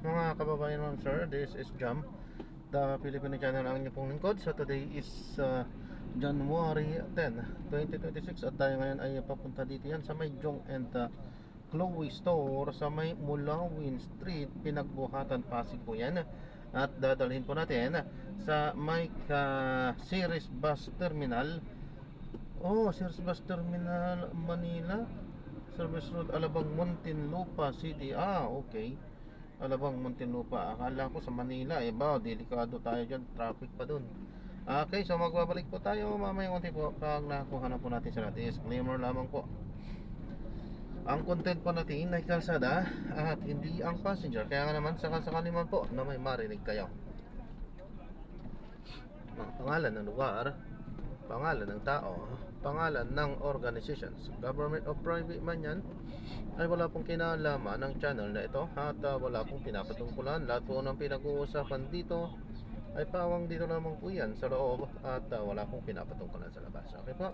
Mga kababayan, ma'am sir, this is Jam, the Filipino channel ang inyong pong lingkod. So today is January 10, 2026 at tayo ngayon ay papunta dito yan sa may Jong and Chloe Store sa may Mulawin Street, Pinagbuhatan, Pasig po yan. At dadalhin po natin sa may Ceres Bus Terminal. Oh, Ceres Bus Terminal, Manila Service Road, Alabang, Muntinlupa City. Okay. Alabang, Muntinlupa. Akala ko sa Manila. Delikado tayo dyan. Traffic pa dun. Okay, so magbabalik po tayo mamaya konti po pag nakuha na po natin sila. Disclaimer lamang po. Ang content po natin ay kalsada at hindi ang passenger. Kaya nga naman sakasakali man po na may marinig kayo. Ang pangalan ng lugar, pangalan ng tao, pangalan ng organizations, government o private man yan, ay wala pong kinalaman ng channel na ito at wala pong pinapatungkulan. Lahat po ng pinag-uusapan dito ay pawang dito lamang po yan sa loob at wala pong pinapatungkulan sa labas. Okay po,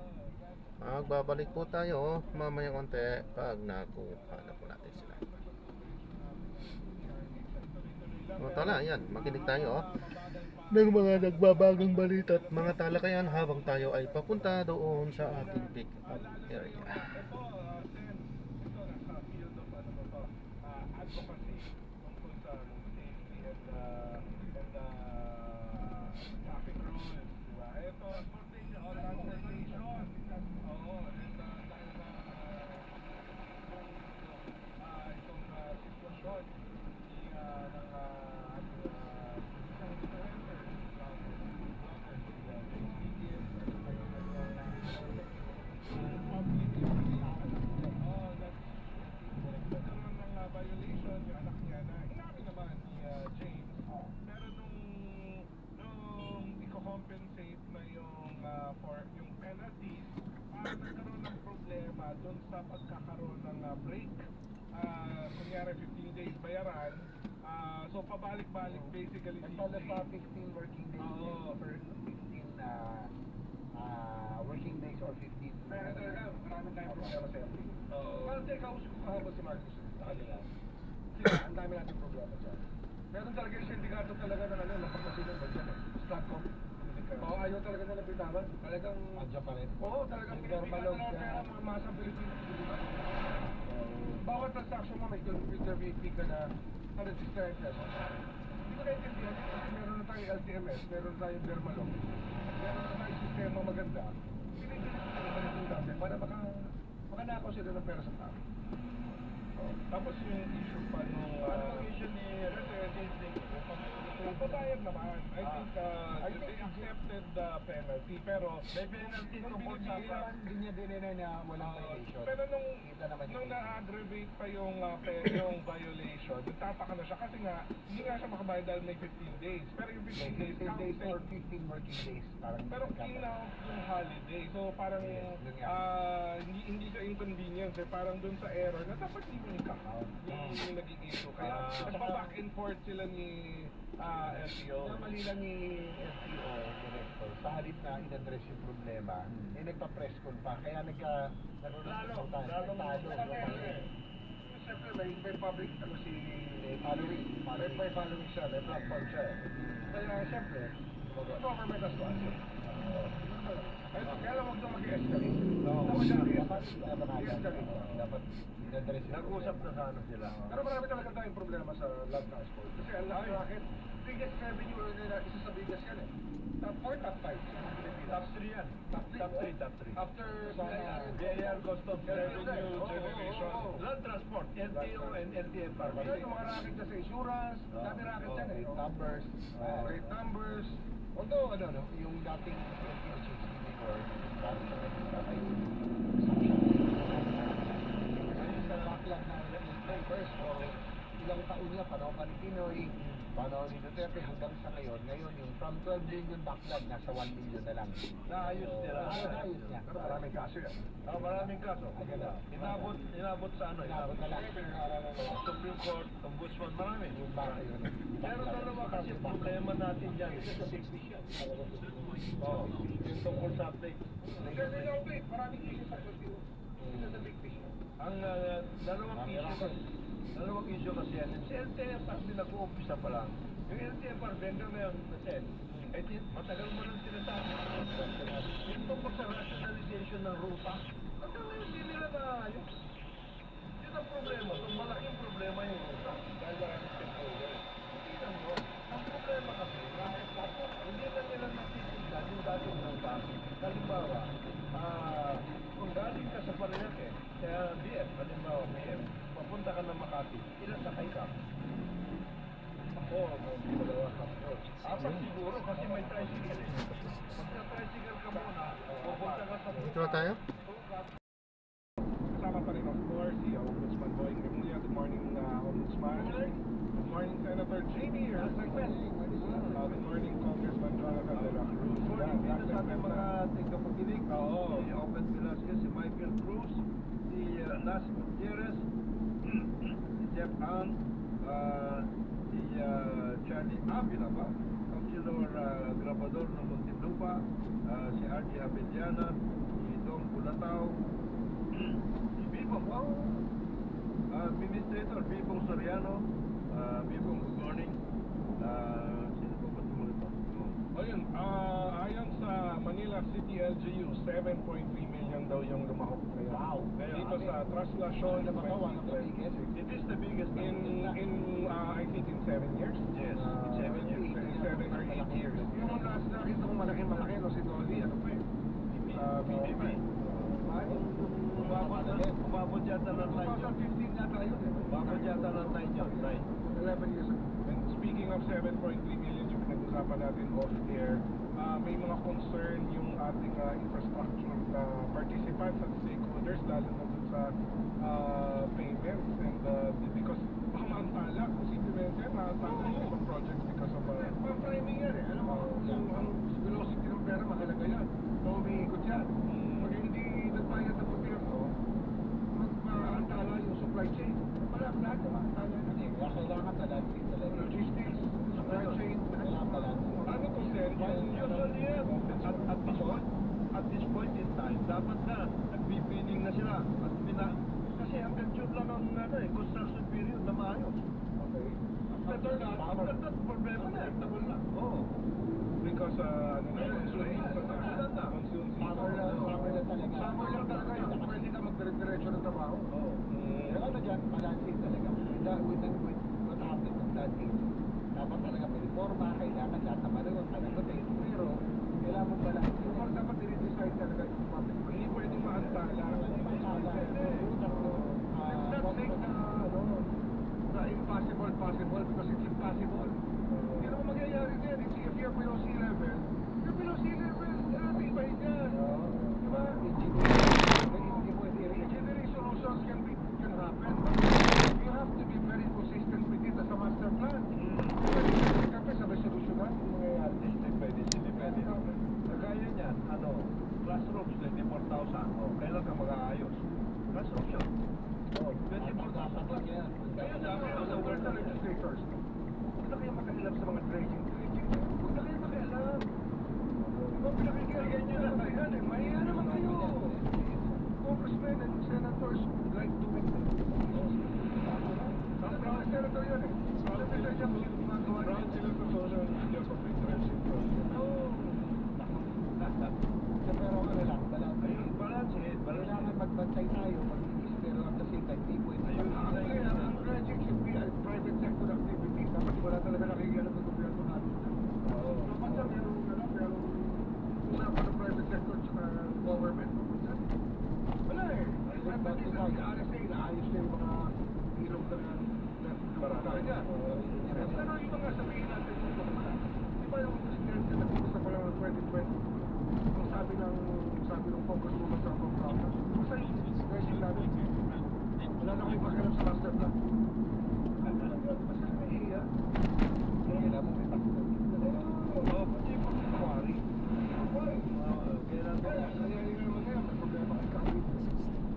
magbabalik po tayo mamaya konti pag nakuha na po natin sila. Tala, yan, makinig tayo ng mga nagbabagong balita at mga talakayan habang tayo ay papunta doon sa ating pick up area. compensate na yung for yung penalties, nagkaroon ng problema doon sa pagkakaroon ng break. Kunyari 15 days bayaran, so pabalik-balik basically. Pala pa 15 working days or 15 working days or 15. Pero talaga, marami tayong problema sa FD. Parang tayo kausap ko kahapon si Marcos sa kanila. Ang dami natin problema dyan. Meron talaga yung sindikato talaga ng napagkasilang ba dyan Stratcom. Ayaw talaga nila bitawan. Talagang... Andiyan pa rin? Oo, talagang pinipitan na pera mga masang Pilipinas. Bawat transaction mo may computer fee ka na register ka. Hindi ko naintindihan kasi meron na tayong LTMS, meron na tayong Dermalog, meron na tayong sistema maganda. Pinipilit ko na yung dati para makanakaw sila ng pera sa tao. Tapos yung issue pa nung... Anong issue ni Representative? Babayad naman. I think they accepted the penalty. Pero may penalty tungkol sa hindi niya dinenay na walang violation. Pero nung na-aggravate pa yung violation, nagtataka na siya kasi nga hindi nga siya makabayad dahil may 15 days. Pero yung 15 days, 15 days or 15 working days. Pero kinaw yung holiday. So parang hindi siya inconvenience. Parang dun sa error na dapat hindi mo i-count. Yung naging issue. Kaya nagpa-back and forth sila ni LTO. Mali lang ni LTO director. Sa halip na in-address yung problema, nagpa-press con pa. Kaya nagkaroon Siyempre may public si following. May following siya, may platform siya. Kaya siyempre, government has to answer. Kaya lang huwag na mag-escalate. Dapat in-address. Nag-usap na sana sila. Pero marami talaga tayong problema sa land transport. Kasi ang land racket, biggest revenue nila, isa sa biggest yan eh. Top 4, top 5. Top 3 yan. Top 3. After BIR cost of revenue generation. Land transport, LTO and LTFR. Yung mga racket na sa insurance, dami racket yan eh. Rate numbers. Although, yung dating LTO before, parang sa tatay sa backlog na first o ilang taon na panahon pa ni Pinoy, panahon ni Duterte hanggang sa ngayon yung from 12 million backlog nasa 1 million na lang. naayos nila. Naayos niya. Pero maraming kaso yan. Maraming kaso. Inabot sa ano? Inabot na lang. Supreme Court, Ombudsman, marami. Yung baka yun. Pero dalawa kasi problema natin dyan. Oo. Yung tungkol sa update. Maraming issue sa update. Ang dalawang issue Dalawang issue kasi yan. Si LTFR din nag-uumpisa pa lang. Yung LTFR vendor na yung natin, eh matagal mo nang sinasabi. Yung tungkol sa rationalization ng ruta, hanggang ngayon hindi nila naayos. Yun ang problema. Itong malaking problema yung ruta. Dahil maraming stakeholders. Hindi lang yun. Ang problema kasi, hindi na nila natitignan yung dating ruta. Halimbawa, kung galing ka sa Paranaque, sa BF, halimbawa BF, papunta ka ng Makati, ilan sakay ka? Ako, dalawa ka. Apat siguro kasi may tricycle eh. Pag na-tricycle ka muna, pupunta ka sa Dito na tayo? Kasama pa rin of course si Ombudsman Boying Remulla. Good morning, Ombudsman. Good morning, Senator Jamie. Good morning, Congressman Jonathan De La Cruz. Good morning dito sa ating mga tigkapagilig. Si Open Velasquez, si Michael Cruz, si Las Gutierrez, si Jeff Ang, si Charlie Avila ba? Councilor Grabador ng Muntinlupa, si RJ Abellana, si Dong Bulatao, si Bibong, Administrator Bibong Soriano, Bibong, good morning. Sino po ba tumulong ito? Ayun, ayon sa Manila City LGU, 7.3 million daw yung lumahok ngayon. Wow. Dito sa Translacion, it is the biggest in I think in 7 years. Yes, 7 years. 7 or 8 years. Yung last nakita kong malaki-malaki, no, si Dolly, ano pa eh? BBB. Umabot yata ng 9 yata yun eh. Umabot yata ng 9 yun. 11 years ago. And speaking of 7.3 million yung pinag-usapan natin off-air, may mga concern yung ating infrastructure na participants at stakeholders, lalo na dun sa payments. And because baka maantala, kung simplemente maantala yung ibang projects because of pang-priming yan eh. Alam mo, ang velocity ng pera, mahalaga yan. So, umiikot yan. Pag hindi nagbayad ng gobyerno, maantala yung supply chain. Wala, lahat yung maantala yan. Kaya kailangan talaga Logistics, supply chain, ano to sir? Usually yan. At this point in time, dapat na nagbibidding na sila. Kasi hanggang June lang ang construction period na maayos. Okay. After that, problema na. Tagal na. Oo. Because monsoon season. Summer lang talaga yun. Pwede ka magdire-diretso ng trabaho. Oo. Pero ano dyan, balancing talaga. With what happened on that day. Dapat talaga may reforma, kailangan lahat na malagot, talagotin. Pero, kailangan mong balancing. Or dapat dinidecide talaga yung public. Hindi pwedeng maantala. Let's not think na impossible possible because it's impossible. Hindi naman mangyayari din. If you're below sea level, you're below sea level. Iba-iba yan. Diba? Engineering solutions can happen, but you have to be very consistent with it as a master plan. Kasi sa resolution na, yung mangyayari. Depende. Kagaya niyan, classrooms, 24,000. Kailan ka mag-aayos? Classrooms yun. 24,000 lang yan. Kaya sabi ko sa world na legislators, huwag na kayo makialam sa mga dredging. Huwag na kayo makialam. Diba, pinakikirigay nyo lang kayo yan eh. Mahiya naman kayo. Congressmen and senators would like to make them. Sabi ng senator yan eh. Sabi nila dyan kung yung gumagawa niya. Brown sila sa social media of dredging project. Oo. Pero ano lang, Balance it. kailangan magbantay tayo, mag-iis, pero at the same time, di pwede. Ang dredging should be a private sector activity. Dapat wala talaga nakikialam ng gobyerno natin. Dapat lang pero usapan ng private sector at government. Wala eh. Dapat isa si RSA naayos na yung mga ilog na barangay niya. Pero yung mga sabihin natin dito naman, di ba yung presidente nag-uusap pa lang ng 2020? Ang sabi ng Congresswoman sa Hong Kong, basta yung dredging natin, wala na kayo pakialam sa master plan. Basta nahihiya. Kailangan mo may takot. Oo, pati yung pagkakwari. Kailangan naman ngayon, may problema kay Kawit.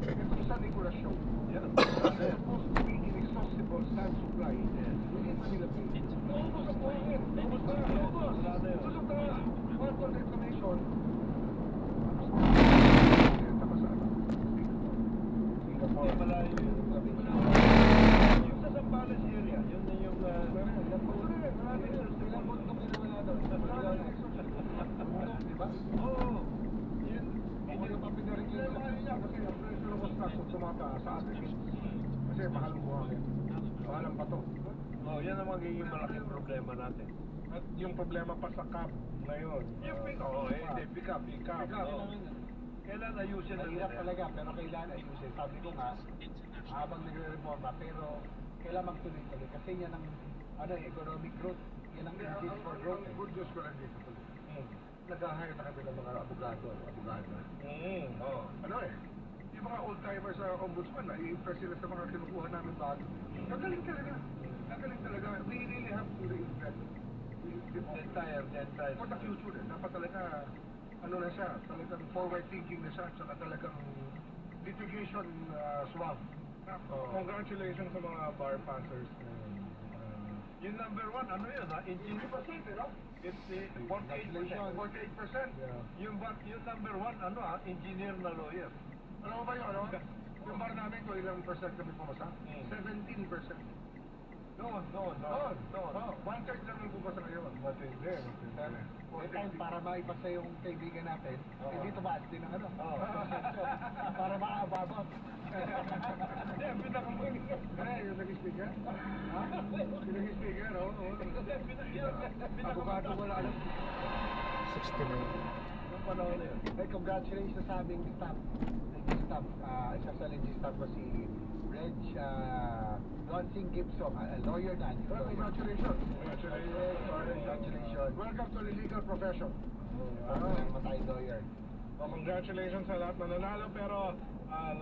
Ito sa Nicolas Show. There's supposed to be inexhaustible sand supply within Manila Bay. Naubos ang buhangin. Naubos na. Susok na. Water reclamation. Tapos sa Singapore. Malayo yun. Yung sa Ilang bundok yun naman na doon? Bundok, di ba? Oo. Yun. Ako yung papinarin Hindi yun. mahal niya kasi ang presyo ng stock kung tumataas sa atin. Kasi mahal ang buhangin. Mahal ang bato. Oh, yan ang magiging malaking problema natin. At yung problema pa sa cab ngayon. Yung pick up, hindi, pick up. Oo. Kailan ayusin na Mahirap talaga, pero kailangan ayusin. Sabi ko nga, habang nagre-reforma, pero kailangan magtuloy-tuloy. Kasi yan ang economic growth. Yan ang engine for growth. Ang good news ko lang dito. Nag-hire na kami ng mga abogado. Oh. Ano yung mga old-timers sa ombudsman, na-impress sila sa mga kinukuha namin bago. Gagaling talaga. We really have to reinvent. The entire. For the future, dapat talaga, ano na siya, talagang forward thinking na siya, tsaka talagang litigation swab. Congratulations sa mga bar passers ngayon. Yung number one, ano yun ha? Engineer pa no? It's 48%. 48%. Yung number one, ano ha? Engineer na lawyer. Ano ba yung ano? Yung bar namin ko, ilang percent kami pumasa? 17%. Noon. One-third lang yung pumasa ngayon. Matindi. May time para maipasa yung kaibigan natin, hindi tumaas din ang ano. Oo. Para maababot. Hindi, ang pinakamuling. Yung nag-speaker? Ha? Yung nag-speaker, oo. Abogado wala alam. 69. Yung panahon na yun. Hey, congratulations sa aming staff. Isa sa legis staff ko si Reg Lonsing Gibson, lawyer na. Well, congratulations. Congratulations. Welcome to the legal profession. Matay lawyer. So, congratulations sa lahat na nanalo, pero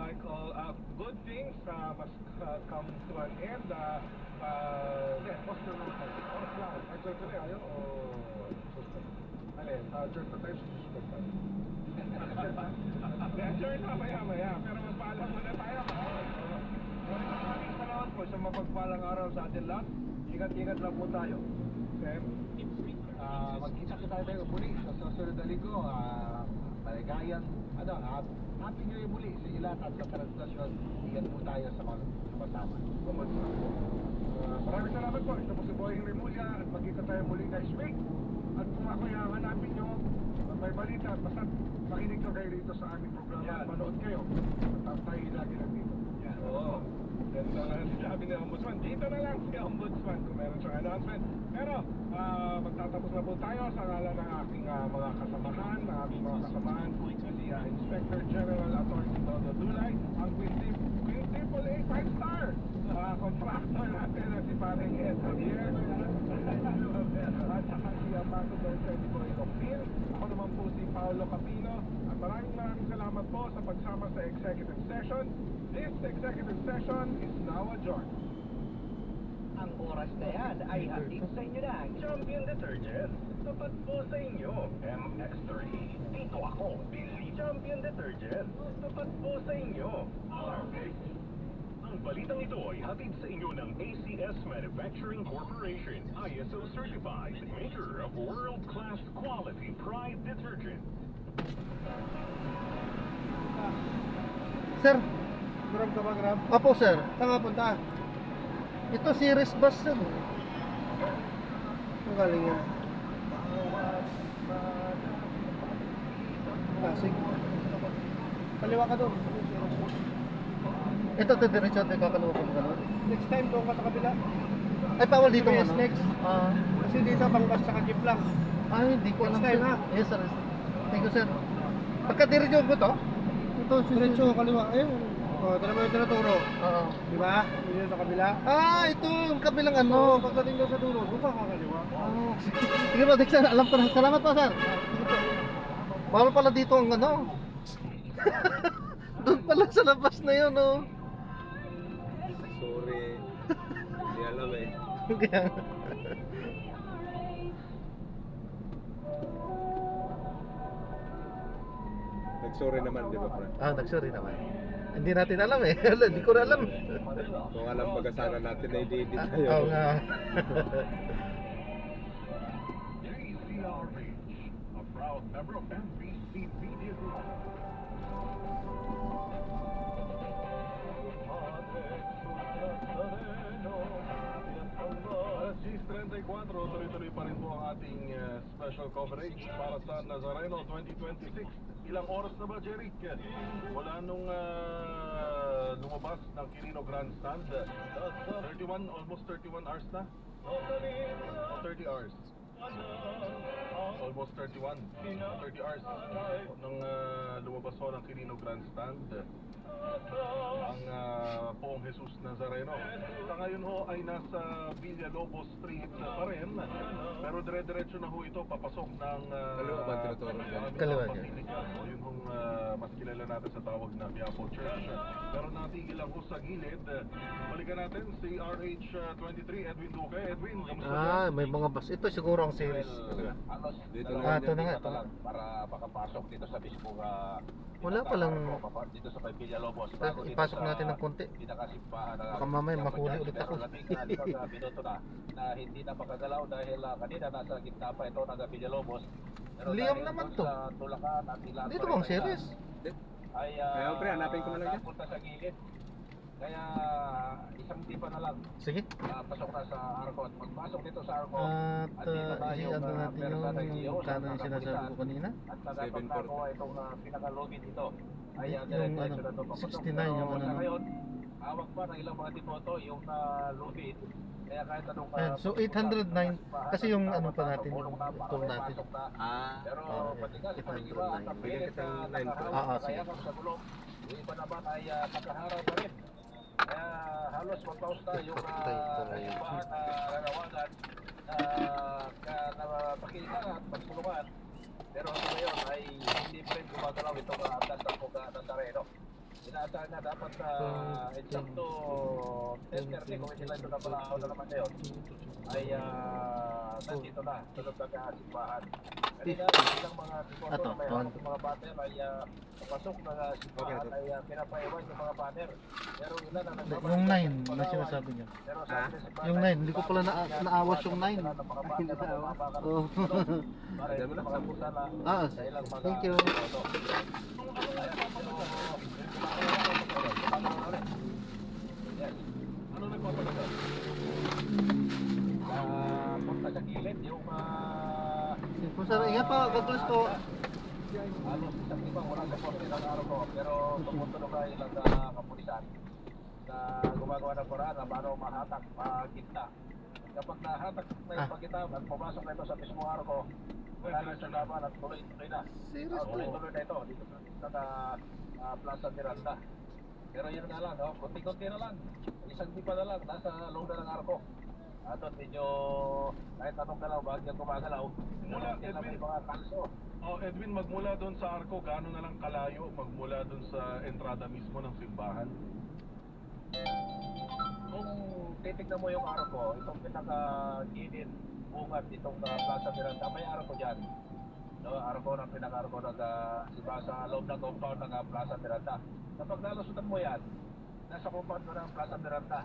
like all good things must come to an end. Hindi, post na lang tayo. Post lang. Adjourn ka na ayaw o suspend? Alin? Adjourn na tayo, suspend tayo. Adjourn mamaya, pero magpaalam muna tayo. Maraming salamat po sa mapagpalang araw sa atin lahat. Ingat-ingat lang po tayo. Okay? Magkita tayo muli sa susunod na linggo. Maligayang, happy new year muli sa inyo lahat at sa translasyon. Ingat po tayo sa mga kasama. Maraming salamat po. Ito po si Boying Remulla at magkita tayo muli next week. At kung ako yung hanapin nyo, may balita, basta makinig ko kayo dito sa aming programa. Yan. Manood kayo. At tayo lagi nandito. Oo. Ganda nga sinabi ni Ombudsman. Dito na lang si Ombudsman kung meron siyang announcement. Pero magtatapos na po tayo sa ngalan ng aking mga kasamahan, ng aming mga kasamahan, na si Inspector General Attorney Dodo Dulay, ang quintuple A 5-star contractor natin na si Paring Ed Javier, at saka si Ambassador Teddy Boy Loctin. Ako naman po si Paolo Capino. At maraming salamat po sa pagsama sa executive session. This executive session is now adjourned. Ang oras na yan ay hatid sa inyo ng Champion Detergent. Tapat po sa inyo, MX3. Dito ako, Billy Champion Detergent. Tapat po sa inyo, RH. Ang balitang ito ay hatid sa inyo ng ACS Manufacturing Corporation, ISO certified, maker of world-class quality Pride detergent. Sir, Grab ka ba, Grab? apo sir. Saan nga punta? Ito series bus sir. Ang galing yan. Classic. Kaliwa ka doon. Ito diretso at kakalawa ko gano'n. Next time doon ka sa kabila. Ay, bawal dito Yes, ano? next. Ah, Kasi dito bangkas sa jeep lang. ay, hindi ko alam Next time, sir. ha? Yes sir. Thank you sir. Pagka diretso ko to? Ito, Diretso, kaliwa. Ayun. O, ito naman yung tinuturo. Oo. Di ba? Yun sa kabila. Ah, ito yung kabilang ano. So, pagdating doon sa dulo, doon ka kakaliwa. Oh, sige po, Dixon, alam ko na. Salamat po, sir. Bawal pala dito ang ano. Doon pala sa labas na yun, oh. Sorry. Hindi alam eh. Kaya, Nag-sorry naman, di ba, Fran? nagsorry naman. Hindi natin alam eh. Hindi ko na alam. Kung alam baga sana natin na i-edit tayo. Oo nga. JCRH, a proud member of NBC Media Group. Alas 10:35 4, tuloy-tuloy pa rin po ang ating special coverage para sa Nazareno 2026. Ilang oras na ba, Jeric? Wala nung lumabas ng Quirino Grandstand. 31, almost 31 hours na? O 30 hours? Almost 31, 30 hours nang lumabas ho ng Quirino Grandstand ang Poong Jesus Nazareno. Sa ngayon ho ay nasa Villalobos Street pa rin, pero dire-diretso na ho ito papasok ng Kaliwa ba ang tinuturo dyan? Kaliwa dyan. Basilica. So yun hong mas kilala natin sa tawag na Quiapo Church. Pero natigil lang ho sa gilid. Balikan natin si RH23 Edwin Duque. Edwin, kamusta Ah, dyan? may mga bus. Ito siguro ang series. Halos Dito dalawang na ito na nga, minuto ito. lang para makapasok dito sa mismong Wala palang- dito sa Villalobos. Ipasok natin ng konti. Pinakasimbahan Baka mamaya mahuli ulit ako. Pero lamig na limang minuto na hindi na makagalaw dahil kanina nasa gitna pa ito ng Villalobos. Pero Liam dahil naman doon to. sa Tulacan at Ilan Dito bang series? ay Kaya, pre, hanapin ko na lang yan. napunta sa gilid. Kaya isang tipa na lang Sige. pasok na sa Arco at pagpasok dito sa Arco At andito na i-ano natin yung kano yung sinasabi ko kanina. at nagapag nakuha itong pinaka-login dito ay Yung dire-diretso ano, na ito papasok. 69 yung Pero ano, sa no? ngayon hawak pa ng ilang mga demoto yung login kaya kahit anong Ayan, so 809 kasi yung ano pa natin, yung tool natin. Ah, pero Oh, yeah. patigas pa rin 809. iba at ang pilit Bigyan na kitang line ko. nakaharap sige. kaya kung sa gulong yung iba naman ay nakaharap pa rin. Kaya halos magpaus na yung simbahan na lalawagan na pakita at magsulungan. Pero hanggang ngayon ay hindi pa rin gumagalaw itong andas ng Puga Nazareno. Inaasahan na dapat eksakto 10:30 kung hindi lang ito na pala na naman ngayon ay nandito na sa loob ng simbahan. Kanina ilang mga demoto may hawak ng mga banner ay pasok na simbahan ay pinapaiwan yung mga banner. Pero ilan na nagbabalik. Yung 9 na sinasabi niyo. Pero sabi ng simbahan Yung 9, hindi ko pala naawas yung 9. Oh. Ah, thank you. Ano nagpapalaga? Punta sa gilid yung Kung saan, ingat pa, God bless po. halos isang iba wala sa poste ng araw ko pero tumutunog na ilang kapulisan na gumagawa ng paraan na paano mahatak, magitna. Kapag nahatak na yung pagkita at pumasok na ito sa mismo araw ko, wala na sa laban at tuloy-tuloy na. Serious po. Tuloy-tuloy na ito dito sa Plaza Miranda. Pero yun nga lang, no? Kunti-kunti na lang. Isang tipa na lang, nasa loob na ng arko. At medyo kahit anong galaw, bahagyang gumagalaw. Mula, Kaya Edwin. may mga kalso. Oh, Edwin, magmula doon sa Arco, gaano na lang kalayo magmula doon sa entrada mismo ng simbahan? Kung titignan mo yung arko, itong pinaka-gilid bungat itong Plaza Miranda, may arko dyan. No, arko ng pinaka-arko ng sa loob ng compound ng Plaza Miranda. Kapag nalusutan mo yan, nasa compound mo ng Plaza Miranda.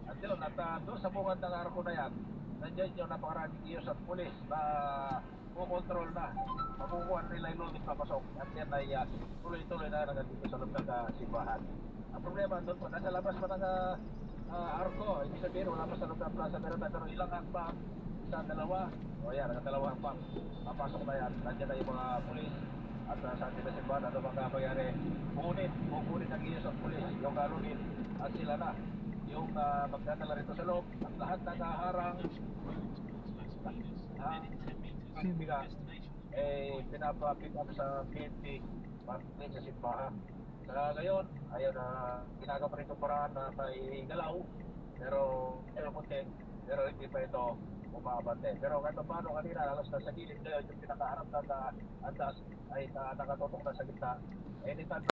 At yun, at doon sa bungat ng arko na yan, nandiyan yung napakaraming kiyos at pulis na kukontrol na. Makukuha nila yung lulong papasok at yan ay tuloy-tuloy na nagandito sa loob ng simbahan. Ang problema doon po, nasa labas pa ng arko, ibig sabihin wala pa sa loob ng Plaza Miranda, pero ilang hakbang, isa, dalawa, o yan, dalawang hakbang, papasok na yan, nandiyan na yung mga pulis at sa ating na simbahan, ano mga mangyari, kukunin ang iyos at pulis, yung kalunin, at sila na, yung magdadala rito sa loob, at lahat nakaharang, biga, pinapapick up sa PNP, pagdating sa simbahan. Ngayon, ayaw na ginagawa pa rin itong paraan na may galaw, pero muntik, pero hindi pa ito umabante. Pero kahit paano kanina, alas na sa gilid ngayon, yung pinakaharap na andas ay nakatutok na sa gitna. Anytime